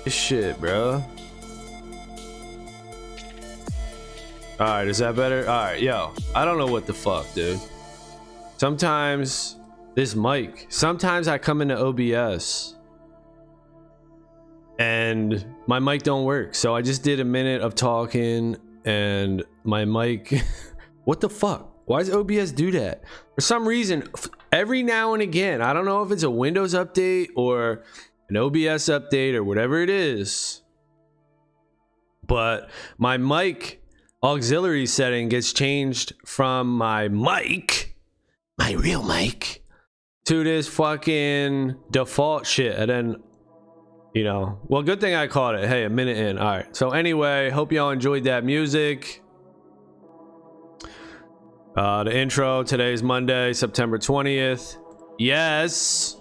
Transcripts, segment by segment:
Shit, bro. All right, is that better? All right, yo, I don't know what the fuck, dude. Sometimes this mic, sometimes I come into OBS and my mic don't work. So I just did a minute of talking and my mic, what the fuck? Why does OBS do that? For some reason, every now and again, I don't know if it's a Windows update or an OBS update or whatever it is, but my mic auxiliary setting gets changed from my mic, my real mic, to this fucking default shit. And then, you know, well, good thing I caught it. Hey, a minute in. All right, so anyway, hope y'all enjoyed that music. The intro. Today's Monday, September 20th. Yes.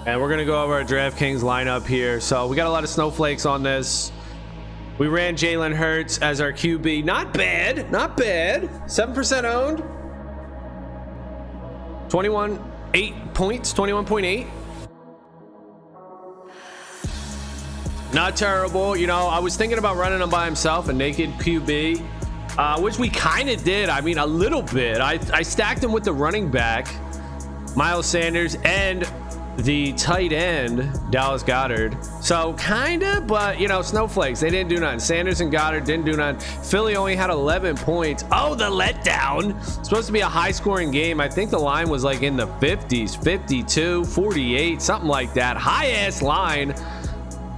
And we're gonna go over our DraftKings lineup here. So we got a lot of snowflakes on this. We ran Jalen Hurts as our QB. Not bad, not bad. 7% owned. 21.8 points, 21.8. Not terrible. You know, I was thinking about running him by himself, a naked QB, which we kind of did. I mean, a little bit. I stacked him with the running back, Miles Sanders, and the tight end, Dallas Goedert. So kinda, but you know, snowflakes, they didn't do nothing. Sanders and Goddard didn't do nothing. Philly only had 11 points. Oh, the letdown. It's supposed to be a high scoring game. I think the line was like in the 50s, 52, 48, something like that. High ass line,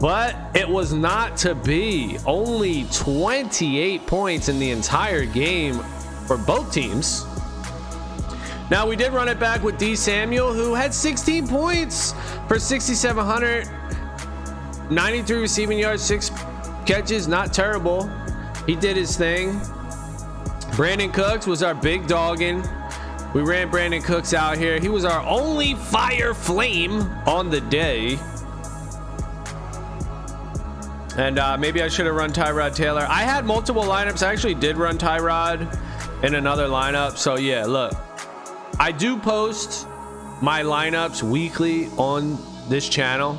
but it was not to be. Only 28 points in the entire game for both teams. Now, we did run it back with D. Samuel, who had 16 points for 6,700, 93 receiving yards, 6 catches. Not terrible. He did his thing. Brandon Cooks was our big dogging. We ran Brandon Cooks out here. He was our only fire flame on the day. And maybe I should have run Tyrod Taylor. I had multiple lineups. I actually did run Tyrod in another lineup. So, yeah, look. I do post my lineups weekly on this channel,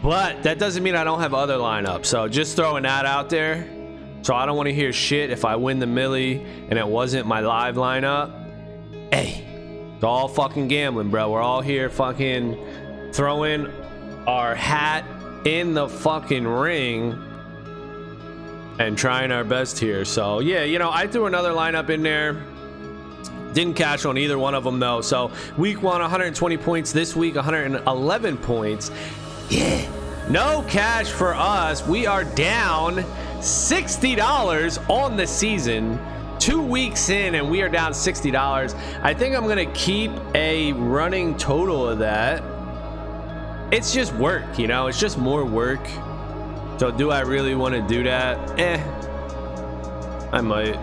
but that doesn't mean I don't have other lineups. So just throwing that out there. So I don't want to hear shit if I win the millie and it wasn't my live lineup. Hey, it's all fucking gambling, bro. We're all here fucking throwing our hat in the fucking ring and trying our best here. So yeah, you know, I threw another lineup in there. Didn't cash on either one of them though. So week 1, 120 points. This week, 111 points. Yeah, no cash for us. We are down $60 on the season. 2 weeks in and we are down $60. I think I'm gonna keep a running total of that. It's just work, you know, it's just more work. So do I really want to do that? I might.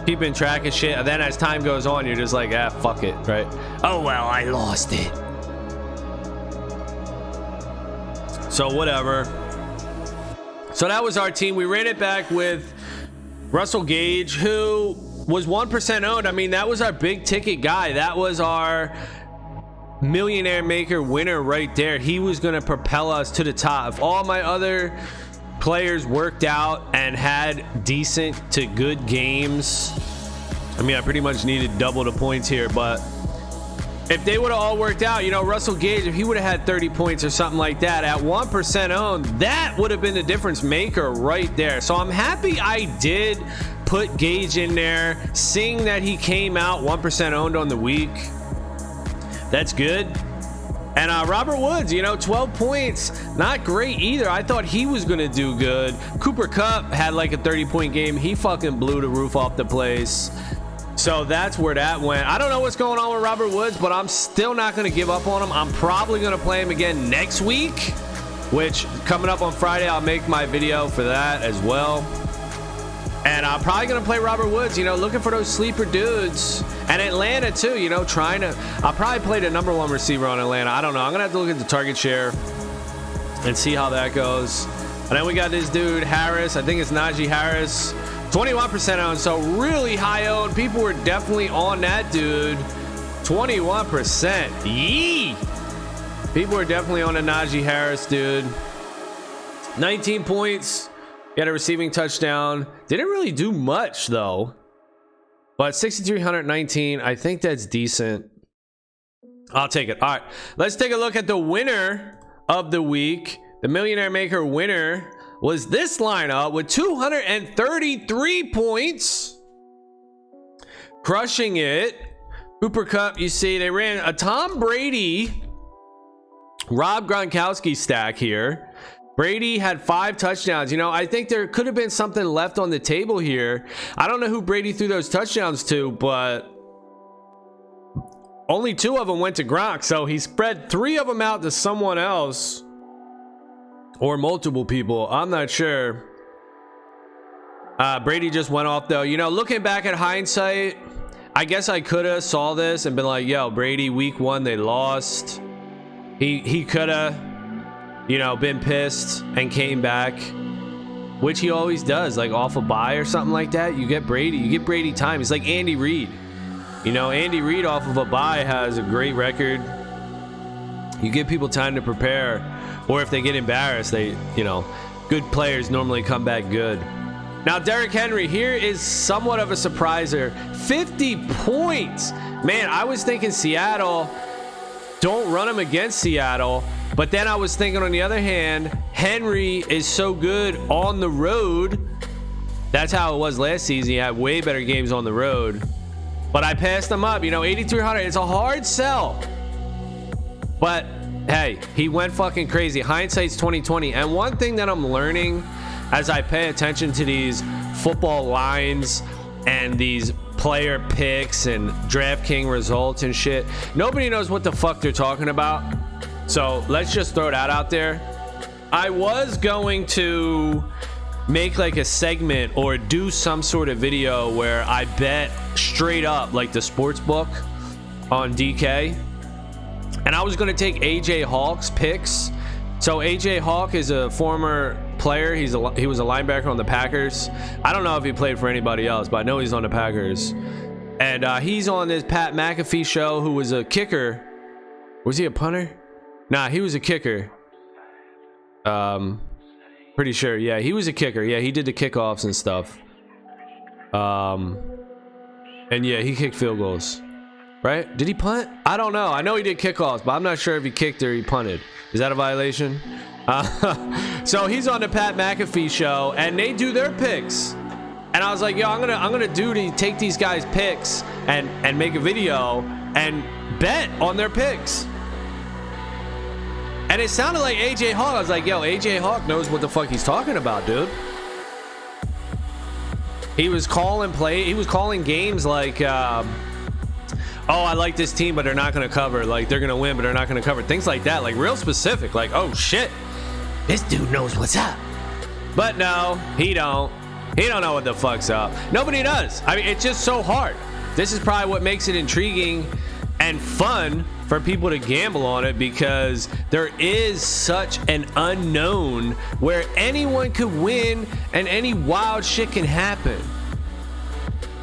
Keeping track of shit, and then as time goes on, you're just like, ah, fuck it, right? Oh well, I lost it. So whatever. So that was our team. We ran it back with Russell Gage, who was 1% owned. I mean, that was our big ticket guy. That was our millionaire maker winner right there. He was going to propel us to the top. If all my other players worked out and had decent to good games, I mean, I pretty much needed double the points here, but if they would have all worked out, you know, Russell Gage, if he would have had 30 points or something like that at 1% owned, that would have been the difference maker right there. So I'm happy I did put Gage in there, seeing that he came out 1% owned on the week. That's good. And Robert Woods, you know, 12 points, not great either. I thought he was going to do good. Cooper Kupp had like a 30-point game. He fucking blew the roof off the place. So that's where that went. I don't know what's going on with Robert Woods, but I'm still not going to give up on him. I'm probably going to play him again next week, which coming up on Friday, I'll make my video for that as well. And I'm probably going to play Robert Woods, you know, looking for those sleeper dudes. And Atlanta, too, you know, trying to... I'll probably play the number 1 receiver on Atlanta. I don't know. I'm going to have to look at the target share and see how that goes. And then we got this dude, Harris. I think it's Najee Harris. 21% owned, so really high owned. People were definitely on that dude. 21%. Yee! People are definitely on a Najee Harris, dude. 19 points. He had a receiving touchdown. Didn't really do much, though. But 6,319, I think that's decent. I'll take it. All right, let's take a look at the winner of the week. The Millionaire Maker winner was this lineup with 233 points. Crushing it. Cooper Kupp, you see, they ran a Tom Brady, Rob Gronkowski stack here. Brady had 5 touchdowns. You know, I think there could have been something left on the table here. I don't know who Brady threw those touchdowns to, but only 2 of them went to Gronk. So he spread 3 of them out to someone else or multiple people. I'm not sure. Brady just went off, though. You know, looking back at hindsight, I guess I could have saw this and been like, yo, Brady, week 1, they lost. He could have, you know, been pissed and came back, which he always does, like off a bye or something like that. You get Brady time. It's like Andy Reid. You know, Andy Reid off of a bye has a great record. You give people time to prepare, or if they get embarrassed, they, you know, good players normally come back good. Now, Derrick Henry, here is somewhat of a surpriser. 50 points. Man, I was thinking Seattle, don't run him against Seattle. But then I was thinking, on the other hand, Henry is so good on the road. That's how it was last season. He had way better games on the road. But I passed him up. You know, 8,300. It's a hard sell. But, hey, he went fucking crazy. Hindsight's 2020. And one thing that I'm learning as I pay attention to these football lines and these player picks and Draftkings results and shit, nobody knows what the fuck they're talking about. So let's just throw that out there. I was going to make like a segment or do some sort of video where I bet straight up like the sports book on DK, and I was going to take AJ Hawk's picks. So AJ Hawk is a former player. He was a linebacker on the Packers. I don't know if he played for anybody else, but I know he's on the Packers. And he's on this Pat McAfee show, who was a kicker. Was he a punter? Nah, he was a kicker. Pretty sure. Yeah, he was a kicker. Yeah, he did the kickoffs and stuff. And yeah, he kicked field goals. Right? Did he punt? I don't know. I know he did kickoffs, but I'm not sure if he kicked or he punted. Is that a violation? So he's on the Pat McAfee show, and they do their picks. And I was like, yo, I'm gonna take these guys' picks and make a video and bet on their picks. And it sounded like AJ Hawk. I was like, yo, AJ Hawk knows what the fuck he's talking about, dude. He was calling games like, oh, I like this team, but they're not going to cover. Like, they're going to win, but they're not going to cover. Things like that, like real specific. Like, oh shit, this dude knows what's up. But no, he don't know what the fuck's up. Nobody does. I mean, it's just so hard. This is probably what makes it intriguing and fun for people to gamble on it, because there is such an unknown where anyone could win and any wild shit can happen.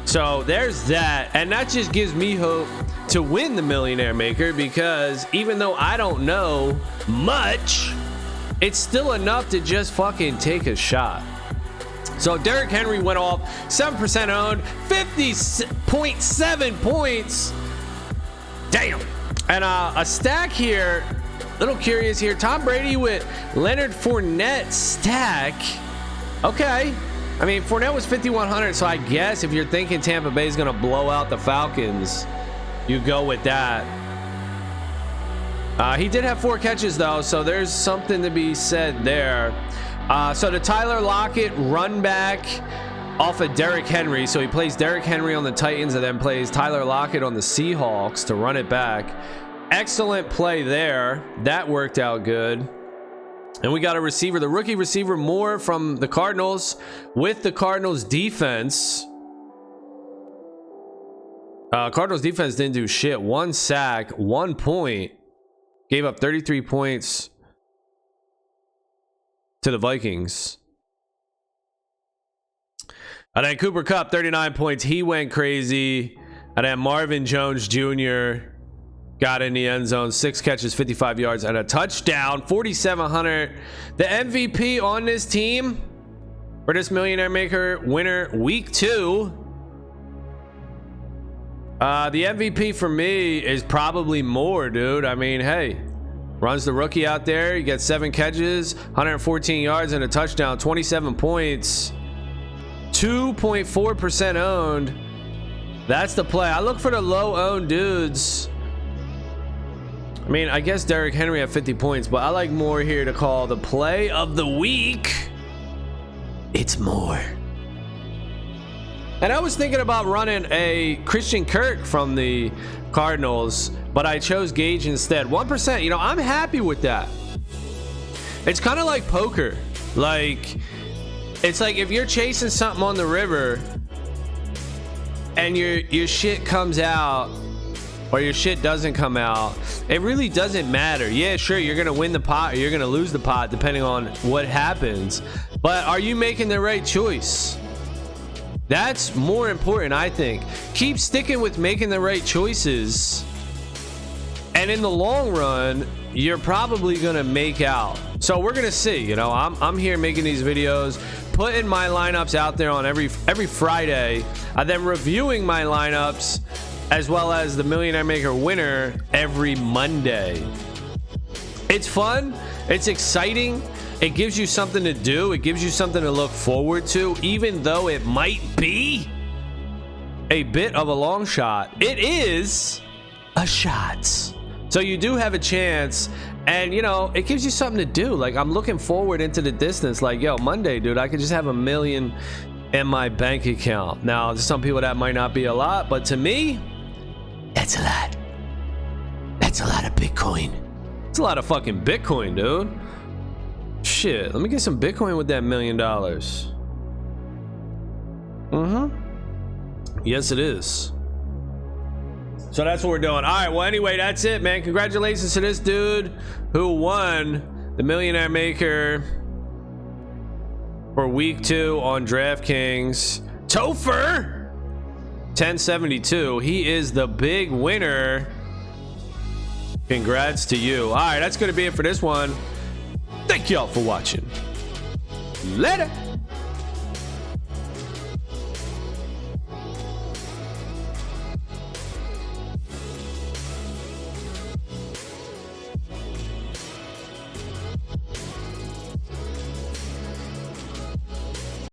So there's that, and that just gives me hope to win the Millionaire Maker, because even though I don't know much, it's still enough to just fucking take a shot. So Derrick Henry went off, 7% owned, 50.7 points. Damn. And a stack here, little curious here. Tom Brady with Leonard Fournette stack. Okay. I mean, Fournette was 5,100, so I guess if you're thinking Tampa Bay is going to blow out the Falcons, you go with that. He did have 4 catches, though, so there's something to be said there. So the Tyler Lockett run back off of Derrick Henry. So he plays Derrick Henry on the Titans and then plays Tyler Lockett on the Seahawks to run it back. Excellent play there. That worked out good. And we got a receiver, the rookie receiver Moore from the Cardinals with the Cardinals defense. Cardinals defense didn't do shit. 1 sack, 1 point. Gave up 33 points to the Vikings. And then Cooper Kupp, 39 points. He went crazy. And then Marvin Jones Jr. got in the end zone, 6 catches, 55 yards, and a touchdown. 4,700. The MVP on this team for this Millionaire Maker winner week 2. The MVP for me is probably more, dude. I mean, hey, runs the rookie out there. You get 7 catches, 114 yards, and a touchdown. 27 points. 2.4% owned. That's the play. I look for the low-owned dudes. I mean, I guess Derrick Henry at 50 points, but I like more here to call the play of the week. It's more. And I was thinking about running a Christian Kirk from the Cardinals, but I chose Gage instead. 1%, you know, I'm happy with that. It's kind of like poker. Like, it's like if you're chasing something on the river and your shit comes out or your shit doesn't come out, it really doesn't matter. Yeah, sure, you're gonna win the pot or you're gonna lose the pot depending on what happens, but are you making the right choice? That's more important, I think. Keep sticking with making the right choices, and in the long run you're probably gonna make out. So we're gonna see. You know, I'm here making these videos, putting my lineups out there on every Friday, and then reviewing my lineups as well as the Millionaire Maker winner every Monday. It's fun, it's exciting, it gives you something to do, it gives you something to look forward to, even though it might be a bit of a long shot. It is a shot. So you do have a chance, and you know, it gives you something to do. Like, I'm looking forward into the distance, like, yo, Monday, dude, I could just have $1 million in my bank account. Now, to some people that might not be a lot, but to me, that's a lot. That's a lot of Bitcoin. It's a lot of fucking Bitcoin, dude. Shit, let me get some Bitcoin with that $1 million. Yes, it is. So that's what we're doing. All right, well, anyway, that's it, man. Congratulations to this dude who won the Millionaire Maker for week 2 on DraftKings. Topher 1072. He is the big winner. Congrats to you. All right, that's going to be it for this one. Thank y'all for watching. Later.